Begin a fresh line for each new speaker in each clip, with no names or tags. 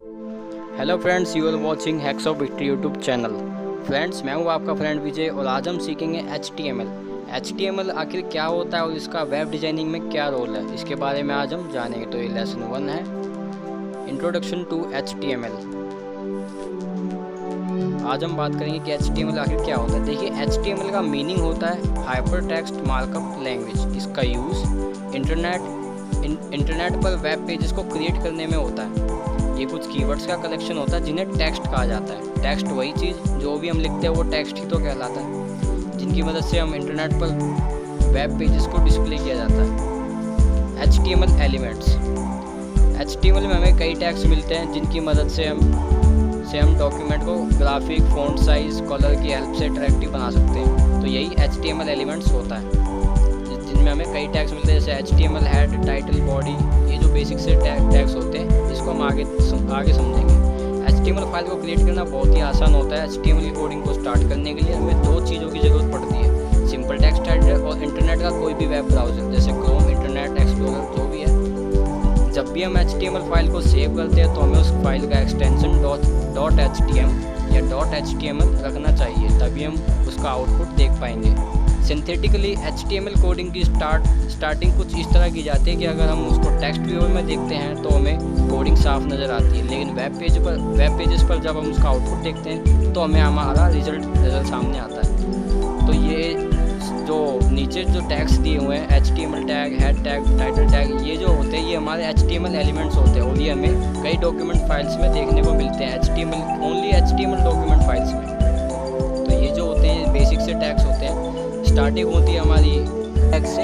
Hello friends, you are watching Hacks of Victory YouTube channel. Friends, मैं हूं आपका friend विजय और आज हम सीखेंगे HTML। HTML आखिर क्या होता है और इसका वेब डिज़ाइनिंग में क्या रोल है, इसके बारे में आज हम जानेंगे। तो ये लेसन 1 है, इंट्रोडक्शन टू HTML। आज हम बात करेंगे कि HTML आखिर क्या होता है। देखिए, HTML का मीनिंग होता है हाइपर टेक्स्ट मार्कअप लैंग्वेज। इसका यूज़ इंटरनेट पर वेब पेजेस को क्रिएट करने में होता है। ये कुछ कीवर्ड्स का कलेक्शन होता है जिन्हें टेक्स्ट कहा जाता है। टेक्स्ट वही चीज़ जो भी हम लिखते हैं वो टेक्स्ट ही तो कहलाता है, जिनकी मदद से हम इंटरनेट पर वेब पेजेस को डिस्प्ले किया जाता है। HTML elements. HTML में हमें कई टैग्स मिलते हैं जिनकी मदद से हम डॉक्यूमेंट को ग्राफिक, फ़ॉन्ट साइज, कलर की हेल्प से अट्रैक्टिव बना सकते हैं। तो यही HTML एलिमेंट्स होता है, जिनमें हमें कई टैग्स मिलते हैं, जैसे HTML हेड, टाइटल, बॉडी। ये जो बेसिक से टैग्स होते हैं, इसको हम आगे समझेंगे। HTML फाइल को क्रिएट करना बहुत ही आसान होता है। HTML कोडिंग को स्टार्ट करने के लिए हमें दो चीज़ों की ज़रूरत पड़ती है, सिंपल टेक्स्ट एडिटर और इंटरनेट का कोई भी वेब ब्राउज़र, जैसे क्रोम, इंटरनेट एक्सप्लोरर, जो भी है। जब भी हम HTML फाइल को सेव करते हैं तो हमें उस फाइल का एक्सटेंशन .htm या .html रखना चाहिए, तभी हम उसका आउटपुट देख पाएंगे। सिंथेटिकली HTML कोडिंग की स्टार्टिंग कुछ इस तरह की जाती है कि अगर हम उसको टेक्स्ट व्यू में देखते हैं तो हमें कोडिंग साफ नज़र आती है, लेकिन वेब पेजेस पर जब हम उसका आउटपुट देखते हैं तो हमें हमारा रिजल्ट सामने आता है। तो ये जो नीचे जो टैग्स दिए हुए हैं, HTML tag, head tag, title tag, ये जो होते हैं ये हमारे HTML एलिमेंट्स होते हैं और ये हमें कई डॉक्यूमेंट फाइल्स में देखने को मिलते हैं, ओनली HTML डॉक्यूमेंट फाइल्स में। तो ये जो होते हैं बेसिक से टैग्स होते हैं। स्टार्टिंग होती है हमारी टैग से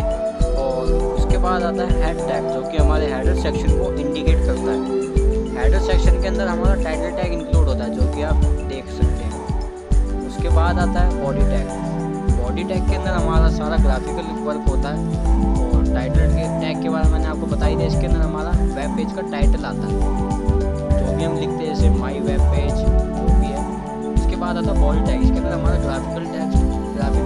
और उसके बाद आता है हेड टैग, जो कि हमारे हेडर सेक्शन को इंडिकेट करता है। हेडर सेक्शन के अंदर हमारा टाइटल टैग इंक्लूड होता है, जो कि आप देख सकते हैं। उसके बाद आता है बॉडी टैग। बॉडी टैग के अंदर हमारा सारा ग्राफिकल वर्क होता है। और टाइटल के टैग के बारे में मैंने आपको बताई दिया, इसके अंदर हमारा वेब पेज का टाइटल आता है, जो भी हम लिखते हैं, जैसे माई वेब पेज, जो भी है। उसके बाद आता है बॉडी टैग, इसके अंदर हमारा ग्राफिकल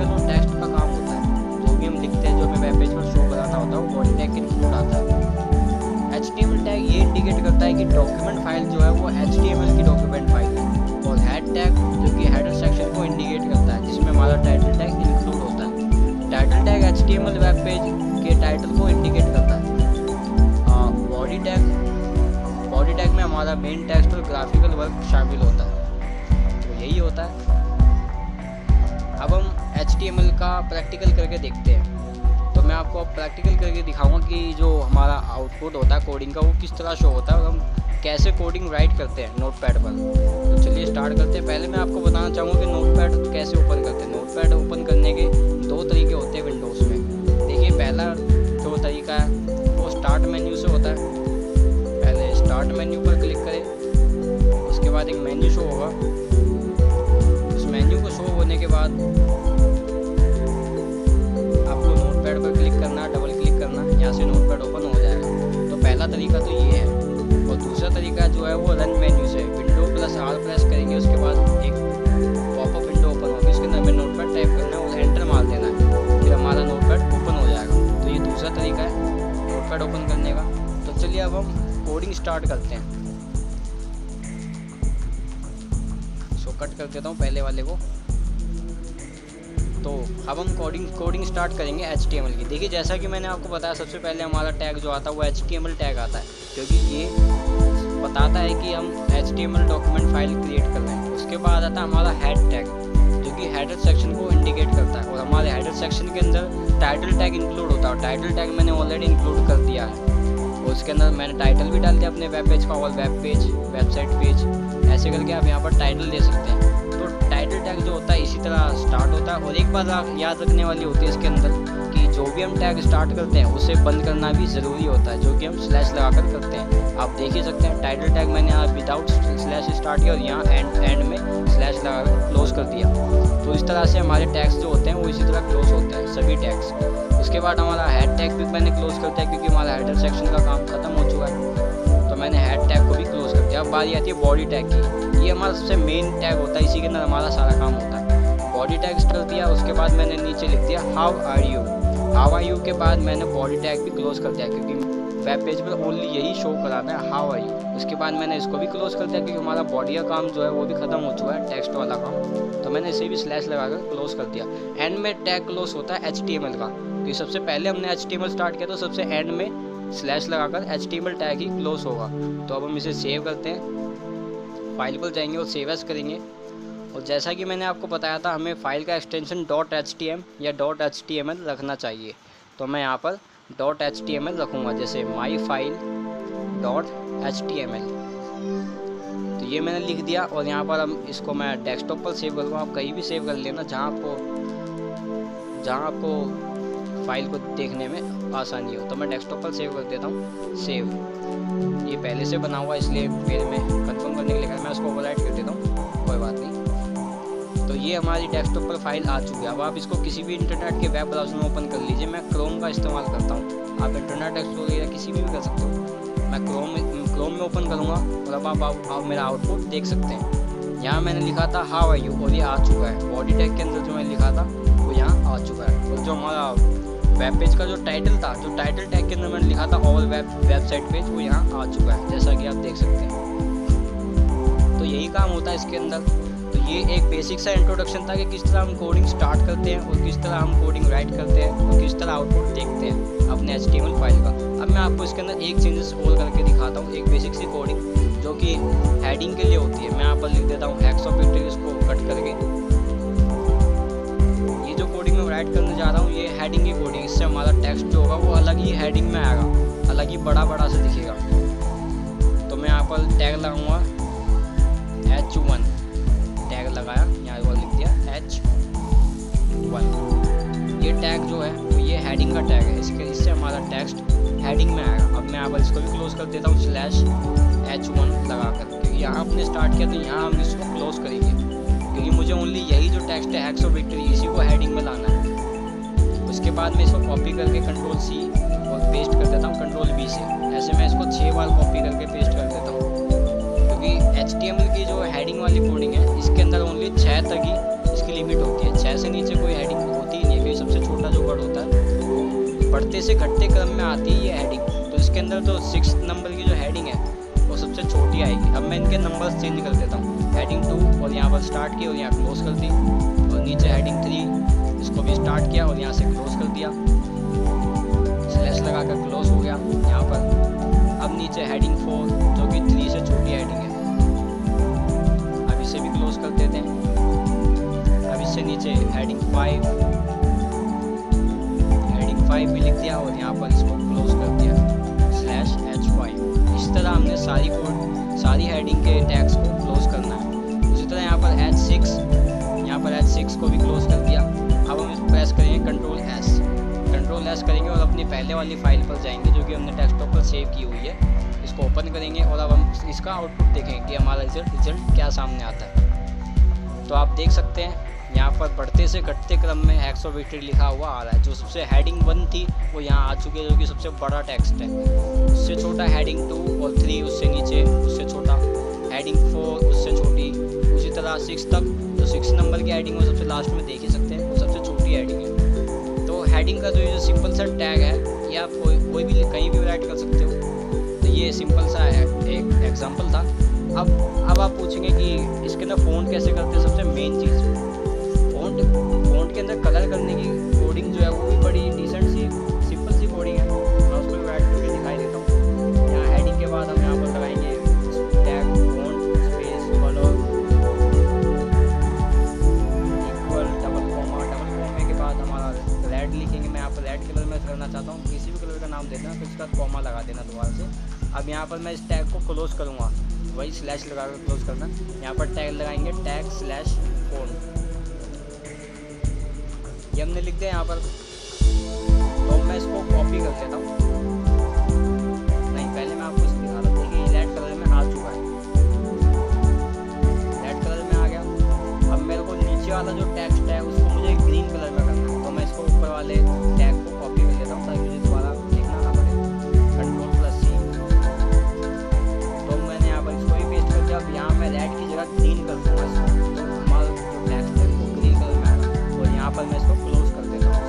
और टेक्स्ट का काम होता है, जो भी हम लिखते हैं, जो हमें वेब पेज पर शो कराना होता है, वो बॉडी टैग के इंक्लूड आता है। HTML टैग ये इंडिकेट करता है कि डॉक्यूमेंट फाइल जो है वो HTML की डॉक्यूमेंट फाइल है। और हेड टैग जो कि हेडर सेक्शन को इंडिकेट करता है, जिसमें हमारा टाइटल टैग इंक्लूड होता है। Title tag HTML web page के टाइटल को इंडिकेट करता है। बॉडी टैग में हमारा मेन टेक्स्ट और ग्राफिकल वर्क शामिल होता है। तो यही होता है। अब हम HTML का प्रैक्टिकल करके देखते हैं। तो मैं आपको अब प्रैक्टिकल करके दिखाऊंगा कि जो हमारा आउटपुट होता है कोडिंग का, वो किस तरह शो होता है और हम कैसे कोडिंग राइट करते हैं नोटपैड पर। तो चलिए स्टार्ट करते हैं। पहले मैं आपको बताना चाहूँगा कि नोटपैड कैसे ओपन करते हैं। नोटपैड ओपन करने के दो तरीके होते हैं विंडोज़ में। देखिए, पहला जो तरीका है वो स्टार्ट मेन्यू से होता है। पहले स्टार्ट मेन्यू पर क्लिक करें, उसके बाद एक मेन्यू शो होगा। उस मेन्यू को शो होने के बाद आपको नोटपैड पर क्लिक करना, डबल क्लिक करना, यहाँ से नोटपैड ओपन हो जाएगा। तो पहला तरीका तो ये है। और दूसरा तरीका जो है वो रन मेन्यू से Windows+R प्रेस करेंगे, उसके बाद एक पॉपअप विंडो ओपन होगी, उसके अंदर हमें नोटपैड टाइप करना है और एंटर मार देना है, फिर हमारा नोटपैड ओपन हो जाएगा। तो ये दूसरा तरीका है नोटपैड ओपन करने का। तो चलिए अब हम कोडिंग स्टार्ट करते हैं। कट कर देता हूँ पहले वाले को। तो अब हम कोडिंग स्टार्ट करेंगे HTML की। देखिए, जैसा कि मैंने आपको बताया, सबसे पहले हमारा टैग जो आता है वो HTML टैग आता है, क्योंकि ये बताता है कि हम HTML डॉक्यूमेंट फाइल क्रिएट कर रहे हैं। उसके बाद आता है हमारा हेड टैग, जो कि हेडर सेक्शन को इंडिकेट करता है। और हमारे हेडर सेक्शन के अंदर टाइटल टैग इंक्लूड होता है। टाइटल टैग मैंने ऑलरेडी इंक्लूड कर दिया है और उसके अंदर मैंने टाइटल भी डाल दिया अपने वेब पेज का, और वेब पेज, वेबसाइट पेज, ऐसे करके आप यहाँ पर टाइटल दे सकते हैं। तो टाइटल टैग जो होता है इसी तरह स्टार्ट होता है। और एक बात याद रखने वाली होती है इसके अंदर कि जो भी हम टैग स्टार्ट करते हैं उसे बंद करना भी ज़रूरी होता है, जो कि हम स्लैश लगाकर करते हैं। आप देख ही सकते हैं, टाइटल टैग मैंने यहाँ विदाउट स्लैश स्टार्ट किया और यहाँ एंड में स्लैश लगाकर क्लोज कर दिया। तो इस तरह से हमारे टैग्स जो होते हैं वो इसी तरह क्लोज होते हैं, सभी टैग्स। उसके बाद हमारा हेड टैग भी मैंने क्लोज कर दिया, क्योंकि हमारा हेडर सेक्शन का काम खत्म हो चुका है। तो मैंने हेड टैग को भी क्लोज कर दिया। अब बारी आती है बॉडी टैग की। ये हमारा सबसे मेन टैग होता है, इसी के अंदर हमारा सारा काम होता है। बॉडी टैग कर दिया, उसके बाद मैंने नीचे लिख दिया how are you. How are you के बाद मैंने बॉडी टैग भी क्लोज कर दिया, क्योंकि वेब पेज पर ओनली यही शो कराना है हाउ आर यू। उसके बाद मैंने इसको भी क्लोज कर दिया, क्योंकि हमारा बॉडी का काम जो है वो भी ख़त्म हो चुका है, टेक्स्ट वाला काम। तो मैंने इसे भी स्लैश लगाकर क्लोज कर दिया। एंड में टैग क्लोज होता है HTML का, क्योंकि सबसे पहले हमने HTML स्टार्ट किया, तो सबसे एंड में स्लैश लगाकर HTML टैग ही क्लोज होगा। तो अब हम इसे सेव करते हैं, फाइल पर जाएंगे और सेव एज करेंगे। और जैसा कि मैंने आपको बताया था, हमें फ़ाइल का एक्सटेंशन .htm या .html रखना चाहिए। तो मैं यहाँ पर .html रखूँगा, जैसे माई फाइल .html। तो ये मैंने लिख दिया और यहाँ पर हम इसको मैं डेस्कटॉप पर सेव करूँगा। आप कहीं भी सेव कर लेना जहाँ आपको फाइल को देखने में आसानी हो। तो मैं डेस्कटॉप पर सेव कर देता हूँ, सेव। ये पहले से बना हुआ, इसलिए फिर मैं कंफर्म करने के लिए मैं उसको ओवरराइट कर देता हूँ, कोई बात नहीं। तो ये हमारी डेस्कटॉप पर फाइल आ चुकी है। अब आप इसको किसी भी इंटरनेट के वेब ब्राउज़र में ओपन कर लीजिए। मैं क्रोम का इस्तेमाल करता हूँ, आप इंटरनेट एक्सप्लोरर या किसी भी कर सकते हो। मैं क्रोम में ओपन करूँगा और अब आप मेरा आउटपुट देख सकते हैं। यहाँ मैंने लिखा था हाउ आर यू और ये आ चुका है। बॉडी टैग के अंदर जो मैंने लिखा था वो यहाँ आ चुका है। और जो हमारा वेब पेज का जो टाइटल था, जो टाइटल टैग के अंदर मैंने लिखा था ऑल वेबसाइट पेज, वो यहाँ आ चुका है, जैसा कि आप देख सकते हैं। तो यही काम होता है इसके अंदर। तो ये एक बेसिक सा इंट्रोडक्शन था कि किस तरह हम कोडिंग स्टार्ट करते हैं और किस तरह हम कोडिंग राइट करते हैं और किस तरह आउटपुट देखते हैं अपने HTML फाइल का। अब मैं आपको इसके अंदर एक चेंजेस और करके दिखाता हूँ, एक बेसिक सी कोडिंग जो कि हेडिंग के लिए होती है। मैं यहाँ पर लिख देता हूँ हेक्सापिटल, इसको कट करके। ये जो कोडिंग मैं राइट करने जा रहा हूँ, ये हेडिंग की कोडिंग। इससे हमारा टेक्स्ट जो होगा वो अलग ही हेडिंग में आएगा, अलग ही बड़ा से दिखेगा। तो मैं यहाँ पर टैग लगाऊंगा H1, टैग लगाया, यहाँ पर लिख दिया H1। ये टैग जो है वो ये हेडिंग का टैग है, इससे हमारा टेक्स्ट हेडिंग में आएगा। अब मैं यहाँ पर इसको भी क्लोज कर देता हूँ /H1 लगाकर, क्योंकि यहाँ हमने स्टार्ट किया तो यहाँ हम इसको क्लोज करेंगे, क्योंकि मुझे ओनली यही जो टेक्स्ट है हेक्सो विक्ट्री, इसी को हेडिंग में लाना है। उसके बाद मैं इसको कॉपी करके Ctrl+C और पेस्ट कर देता हूँ Ctrl+V से। ऐसे मैं इसको 6 बार कॉपी करके पेस्ट कर देता हूँ, क्योंकि HTML की जो हेडिंग वाली कोडिंग है इसके अंदर ओनली 6 तक ही इसकी लिमिट होती है। 6 से नीचे कोई हेडिंग होती ही नहीं है, क्योंकि सबसे छोटा जो वर्ड होता है बढ़ते से घटते क्रम में आती है ये हेडिंग। तो इसके अंदर जो 6 नंबर की जो हेडिंग है वो सबसे छोटी आएगी। अब मैं इनके नंबर्स चेंज कर देता हूँ, हेडिंग 2 और यहाँ पर स्टार्ट की और यहाँ क्लोज कर दी, और नीचे हेडिंग 3, इसको भी स्टार्ट किया और यहाँ से क्लोज कर दिया, स्लैश लगा कर क्लोज हो गया यहाँ पर। अब नीचे हेडिंग 4 जो कि 3 से छोटी हेडिंग है, अब इसे भी क्लोज कर देते हैं। अब इससे नीचे हेडिंग 5 भी लिख दिया और यहाँ पर इसको क्लोज कर दिया /H5। इस तरह हमने सारी हेडिंग के टैग्स को क्लोज करना है। उसी तरह यहाँ पर H6 को भी क्लोज कर दिया। अब हम इसको प्रेस करेंगे Ctrl+S करेंगे और अपनी पहले वाली फाइल पर जाएंगे जो कि हमने डेस्कटॉप पर सेव की हुई है। इसको ओपन करेंगे और अब हम इसका आउटपुट देखेंगे कि हमारा रिजल्ट क्या सामने आता है। तो आप देख सकते हैं यहाँ पर बढ़ते से घटते क्रम में हेक्सो विक्ट्री लिखा हुआ आ रहा है। जो सबसे हेडिंग 1 थी वो यहाँ आ चुकी है, जो कि सबसे बड़ा टेक्स्ट है। उससे छोटा हेडिंग 2 और 3, उससे नीचे उससे छोटा हेडिंग 4, उससे छोटी। उसी तरह 6 तक, जो 6 नंबर की हेडिंग वो सबसे लास्ट में देख ही सकते हैं, वो सबसे छोटी हेडिंग है। तो हेडिंग का जो सिंपल सा टैग है ये आप कोई भी कहीं भी राइट कर सकते हो। तो ये सिंपल सा है, एक एग्जाम्पल था। अब आप पूछेंगे कि इसके अंदर फ़ॉन्ट कैसे करते हैं। सबसे मेन चीज़ फ़ॉन्ट के अंदर कलर करने की कोडिंग जो है वो भी बड़ी डिसेंट सी सिंपल सी कोडिंग है। मैं उसको राइट करके दिखाई देता हूँ। यहाँ हेडिंग के बाद हम यहाँ पर लगाएंगे tag font space colour equal double comma के बाद हमारा रेड लिखेंगे। मैं यहाँ पर रेड कलर में करना चाहता हूँ, किसी भी कलर का नाम देना, फिर उसके बाद कॉमा लगा देना दोबारा से। अब यहाँ पर मैं इस टैग को क्लोज करूँगा, वही स्लैश लगा कर क्लोज करना। यहाँ पर टैग लगाएंगे टैग/फ़ॉन्ट, ये हमने लिख दिया यहाँ पर। तो मैं इसको कॉपी कर लेता हूँ। नहीं, पहले मैं आपको इसको दिखा रहा हूँ। देखिए रेड कलर में आ चुका है, रेड कलर में आ गया। अब मेरे को नीचे वाला जो टेक्स्ट है उसको मुझे ग्रीन कलर में करना है। तो मैं इसको ऊपर वाले टैग को कॉपी कर लेता हूँ ताकि मुझे दोबारा लिखना ना पड़े। Ctrl+C। तो मैंने यहाँ पर इसको भी पेस्ट कर दिया। अब यहाँ मैं रेड की जगह ग्रीन कर दूँगा इसको, तो हमारा जो टेक्स्ट है वो ग्रीन कलर में आएगा। और यहाँ पर मैं इसको क्लोज कर देता हूँ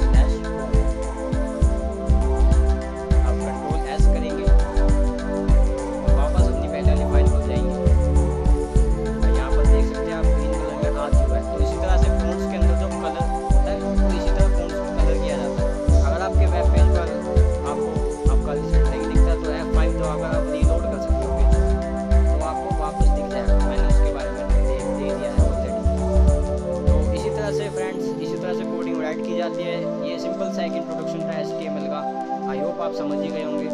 आप समझ ही गए होंगे।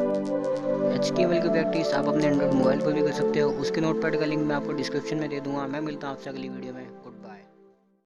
HTML की प्रैक्टिस आप अपने एंड्रॉइड मोबाइल पर भी कर सकते हो। उसके नोटपैड का लिंक मैं आपको डिस्क्रिप्शन में दे दूँगा। मैं मिलता हूँ आपसे अगली वीडियो में।